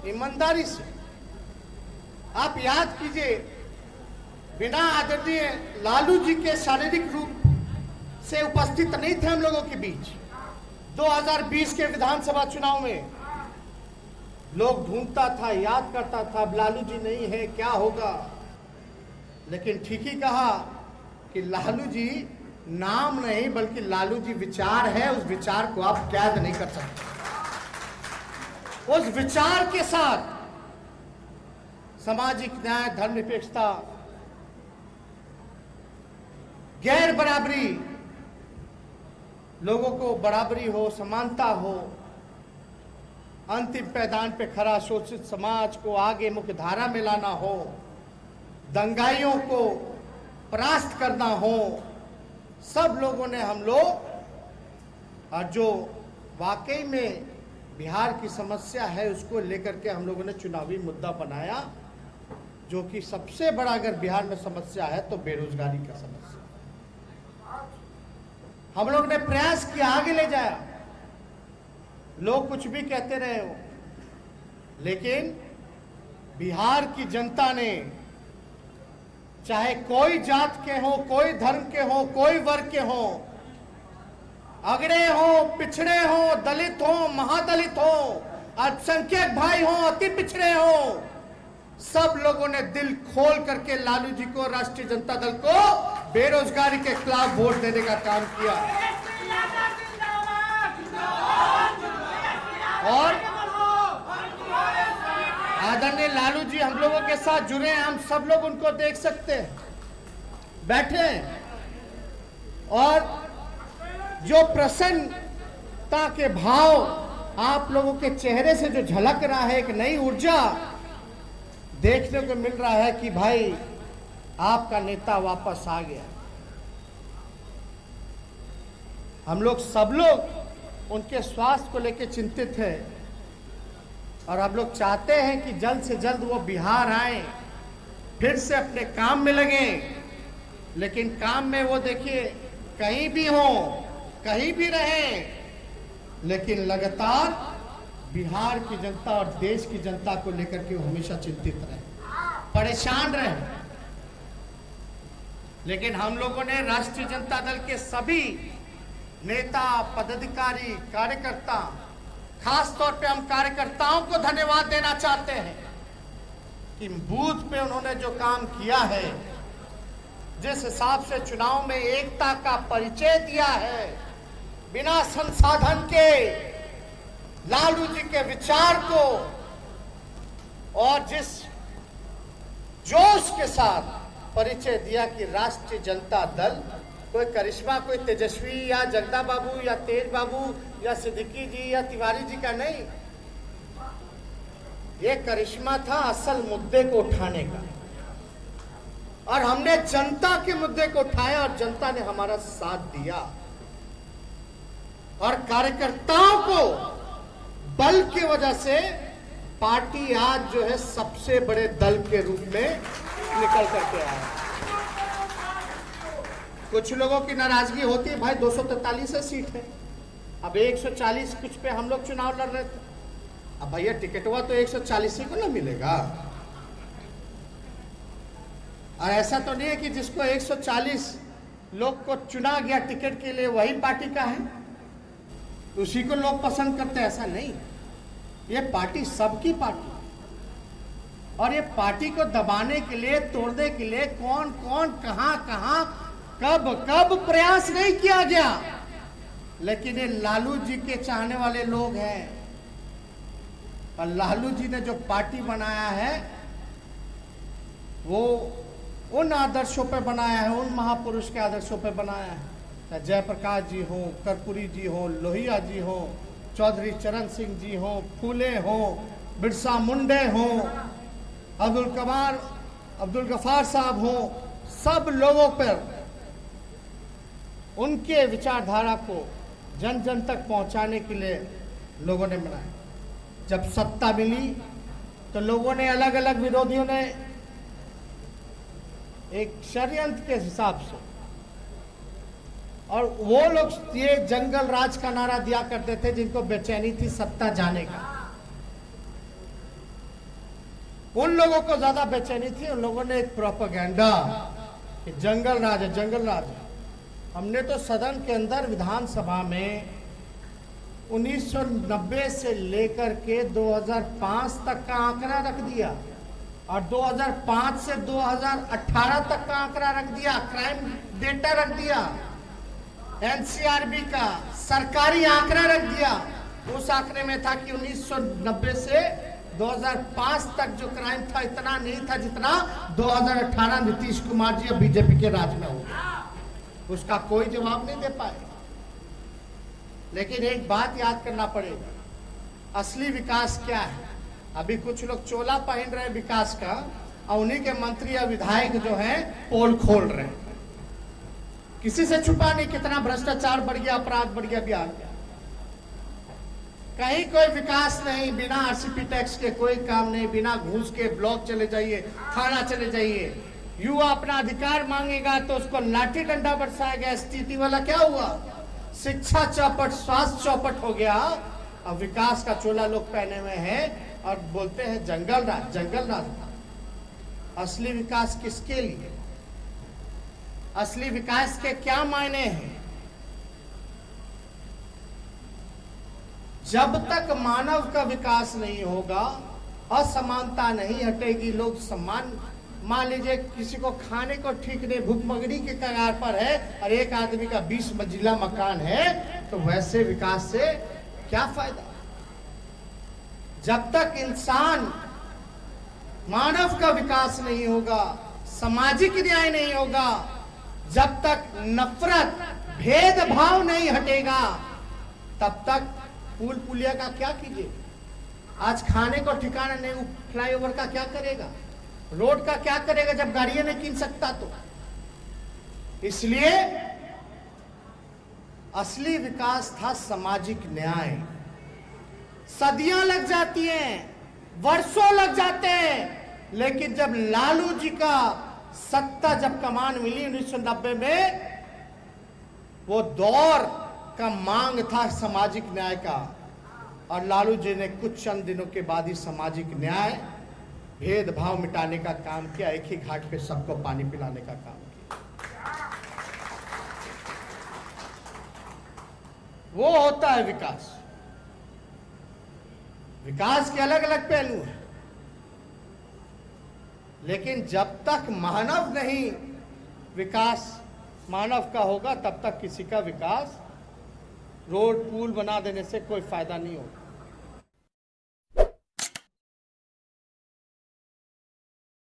ईमानदारी से। आप याद कीजिए, बिना आदरणीय लालू जी के शारीरिक रूप से उपस्थित नहीं थे हम लोगों के बीच। 2020 के विधानसभा चुनाव में लोग ढूंढता था, याद करता था, लालू जी नहीं है क्या होगा। लेकिन ठीक ही कहा कि लालू जी नाम नहीं बल्कि लालू जी विचार है। उस विचार को आप कैद नहीं कर सकते। उस विचार के साथ सामाजिक न्याय, धर्मनिरपेक्षता, गैर बराबरी, लोगों को बराबरी हो, समानता हो, अंतिम पैदान पे खड़ा शोषित समाज को आगे मुख्य धारा में लाना हो, दंगाइयों को परास्त करना हो, सब लोगों ने हम लोग, और जो वाकई में बिहार की समस्या है उसको लेकर के हम लोगों ने चुनावी मुद्दा बनाया, जो कि सबसे बड़ा अगर बिहार में समस्या है तो बेरोजगारी का समस्या। हम लोग ने प्रयास किया, आगे ले जाया। लोग कुछ भी कहते रहे हो, लेकिन बिहार की जनता ने, चाहे कोई जात के हो, कोई धर्म के हो, कोई वर्ग के हो, अगड़े हो, पिछड़े हो, दलित हो, महादलित हो, अल्पसंख्यक भाई हो, अति पिछड़े हो, सब लोगों ने दिल खोल करके लालू जी को, राष्ट्रीय जनता दल को बेरोजगारी के खिलाफ वोट देने का काम किया। और आदरणीय लालू जी हम लोगों के साथ जुड़े हैं, हम सब लोग उनको देख सकते हैं, बैठे हैं। और जो प्रसन्नता के भाव आप लोगों के चेहरे से जो झलक रहा है, एक नई ऊर्जा देखने को मिल रहा है कि भाई आपका नेता वापस आ गया। हम लोग सब लोग उनके स्वास्थ्य को लेकर चिंतित हैं और हम लोग चाहते हैं कि जल्द से जल्द वो बिहार आए, फिर से अपने काम में लगे। लेकिन काम में वो देखिए कहीं भी हो, कहीं भी रहें, लेकिन लगातार बिहार की जनता और देश की जनता को लेकर के हमेशा चिंतित रहे, परेशान रहे। लेकिन हम लोगों ने राष्ट्रीय जनता दल के सभी नेता, पदाधिकारी, कार्यकर्ता, खास तौर पे हम कार्यकर्ताओं को धन्यवाद देना चाहते हैं कि बूथ पे उन्होंने जो काम किया है, जिस हिसाब से चुनाव में एकता का परिचय दिया है, बिना संसाधन के लालू जी के विचार को, और जिस जोश के साथ परिचय दिया कि राष्ट्रीय जनता दल कोई करिश्मा, कोई तेजस्वी या जगदा बाबू या तेज बाबू या सिद्दीकी जी या तिवारी जी का नहीं, ये करिश्मा था असल मुद्दे को उठाने का। और हमने जनता के मुद्दे को उठाया और जनता ने हमारा साथ दिया। और कार्यकर्ताओं को बल की वजह से पार्टी आज जो है सबसे बड़े दल के रूप में निकल करके आया। कुछ लोगों की नाराजगी होती है, भाई 243 सीट है, अब 140 कुछ पे हम लोग चुनाव लड़ रहे थे, अब भैया टिकट हुआ तो 140 ही को ना मिलेगा। और ऐसा तो नहीं है कि जिसको 140 लोग को चुना गया टिकट के लिए वही पार्टी का है, उसी को लोग पसंद करते हैं, ऐसा नहीं। ये पार्टी सबकी पार्टी, और ये पार्टी को दबाने के लिए, तोड़ने के लिए कौन कौन कहां कहां कब कब प्रयास नहीं किया गया। लेकिन ये लालू जी के चाहने वाले लोग हैं, और लालू जी ने जो पार्टी बनाया है वो उन आदर्शों पर बनाया है, उन महापुरुष के आदर्शों पर बनाया है। चाहे जयप्रकाश जी हो, कर्पूरी जी हो, लोहिया जी हो, चौधरी चरण सिंह जी हो, फूले हो, बिरसा मुंडे हो, अब्दुल गफार साहब हो, सब लोगों पर उनके विचारधारा को जन जन तक पहुंचाने के लिए लोगों ने बनाया। जब सत्ता मिली तो लोगों ने, अलग अलग विरोधियों ने एक षड्यंत्र के हिसाब से, और वो लोग ये जंगल राज का नारा दिया करते थे जिनको बेचैनी थी सत्ता जाने का। उन लोगों को ज्यादा बेचैनी थी, उन लोगों ने एक प्रोपेगेंडा कि जंगल राज है, जंगल राज है। हमने तो सदन के अंदर विधानसभा में 1990 से लेकर के 2005 तक का आंकड़ा रख दिया और 2005 से 2018 तक का आंकड़ा रख दिया, क्राइम डेटा रख दिया, एनसीआरबी का सरकारी आंकड़ा रख दिया। उस आंकड़े में था कि 1990 से 2005 तक जो क्राइम था इतना नहीं था जितना 2018 नीतीश कुमार जी और बीजेपी के राज में हो गया। उसका कोई जवाब नहीं दे पाए। लेकिन एक बात याद करना पड़ेगा, असली विकास क्या है। अभी कुछ लोग चोला पहन रहे विकास का और उन्हीं के मंत्री या विधायक जो हैं पोल खोल रहे हैं। किसी से छुपा नहीं कितना भ्रष्टाचार बढ़ गया, अपराध बढ़ गया बिहार में। कहीं कोई विकास नहीं, बिना आरसीपी टैक्स के कोई काम नहीं, बिना घूस के ब्लॉक चले जाइए, थाना चले जाइए। युवा अपना अधिकार मांगेगा तो उसको लाठी डंडा बरसाएगा। स्थिति वाला क्या हुआ, शिक्षा चौपट, स्वास्थ्य चौपट हो गया। अब विकास का चोला लोग पहने हुए हैं और बोलते हैं जंगल राज, जंगल राज। असली विकास किसके लिए, असली विकास के क्या मायने हैं? जब तक मानव का विकास नहीं होगा, असमानता नहीं हटेगी, लोग सम्मान, मान लीजिए किसी को खाने को ठीक नहीं, भूखमरी के कगार पर है और एक आदमी का 20 मंजिला मकान है, तो वैसे विकास से क्या फायदा? जब तक इंसान, मानव का विकास नहीं होगा, सामाजिक न्याय नहीं होगा, जब तक नफरत, भेदभाव नहीं हटेगा, तब तक पुल पुलिया का क्या कीजिए। आज खाने को ठिकाना नहीं, फ्लाईओवर का क्या करेगा, रोड का क्या करेगा जब गाड़ियां नहीं कीन सकता? तो इसलिए असली विकास था सामाजिक न्याय। सदियां लग जाती हैं, वर्षों लग जाते हैं, लेकिन जब लालू जी का सत्ता, जब कमान मिली 1990 में, वो दौर का मांग था सामाजिक न्याय का और लालू जी ने कुछ चंद दिनों के बाद ही सामाजिक न्याय, भेदभाव मिटाने का काम किया, एक ही घाट पे सबको पानी पिलाने का काम किया। वो होता है विकास। विकास के अलग अलग पहलू हैं, लेकिन जब तक मानव नहीं विकास मानव का होगा, तब तक किसी का विकास, रोड पुल बना देने से कोई फायदा नहीं होगा।